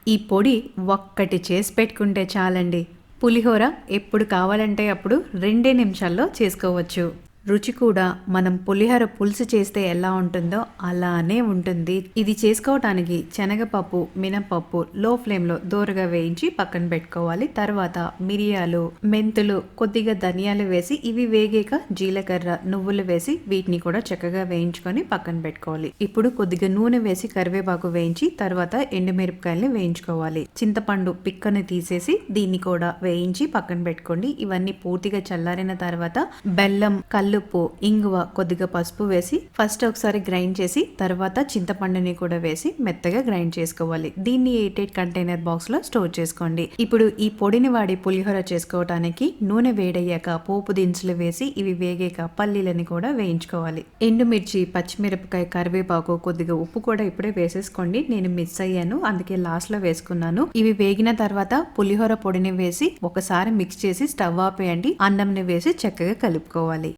ఈ పొడి ఒక్కటి చేసి పెట్టుకుంటే చాలండి. పులిహోర ఎప్పుడు కావాలంటే అప్పుడు 2 నిమిషాల్లో చేసుకోవచ్చు. రుచి కూడా మనం పులిహోర పులుసు చేస్తే ఎలా ఉంటుందో అలానే ఉంటుంది. ఇది చేసుకోవటానికి శనగపప్పు, మినపప్పు లో ఫ్లేమ్‌లో దోరగా వేయించి పక్కన పెట్టుకోవాలి. తర్వాత మిరియాలు, మెంతులు, కొద్దిగా ధనియాలు వేసి ఇవి వేగాక జీలకర్ర, నువ్వులు వేసి వీటిని కూడా చక్కగా వేయించుకొని పక్కన పెట్టుకోవాలి. ఇప్పుడు కొద్దిగా నూనె వేసి కరివేపాకు వేయించి తర్వాత ఎండుమిరపకాయల్ని వేయించుకోవాలి. చింతపండు పిక్కని తీసేసి దీన్ని కూడా వేయించి పక్కన పెట్టుకోండి. ఇవన్నీ పూర్తిగా చల్లారిన తర్వాత బెల్లం, కల్లుప్పు, ఇంగువ, కొద్దిగా పసుపు వేసి ఫస్ట్ ఒకసారి గ్రైండ్ చేసి తర్వాత చింతపండుని కూడా వేసి మెత్తగా గ్రైండ్ చేసుకోవాలి. దీన్ని ఎయిటెడ్ కంటైనర్ బాక్స్ లో స్టోర్ చేసుకోండి. ఇప్పుడు ఈ పొడిని వాడి పులిహోర చేసుకోవటానికి నూనె వేడయ్యాక పోపు దినుసులు వేసి ఇవి వేగాక పల్లీలని కూడా వేయించుకోవాలి. ఎండుమిర్చి, పచ్చిమిరపకాయ, కరివేపాకు, కొద్దిగా ఉప్పు కూడా ఇప్పుడే వేసేసుకోండి. నేను మిస్ అయ్యాను, అందుకే లాస్ట్ లో వేసుకున్నాను. ఇవి వేగిన తర్వాత పులిహోర పొడిని వేసి ఒకసారి మిక్స్ చేసి స్టవ్ ఆపేయండి. అన్నంని వేసి చక్కగా కలుపుకోవాలి.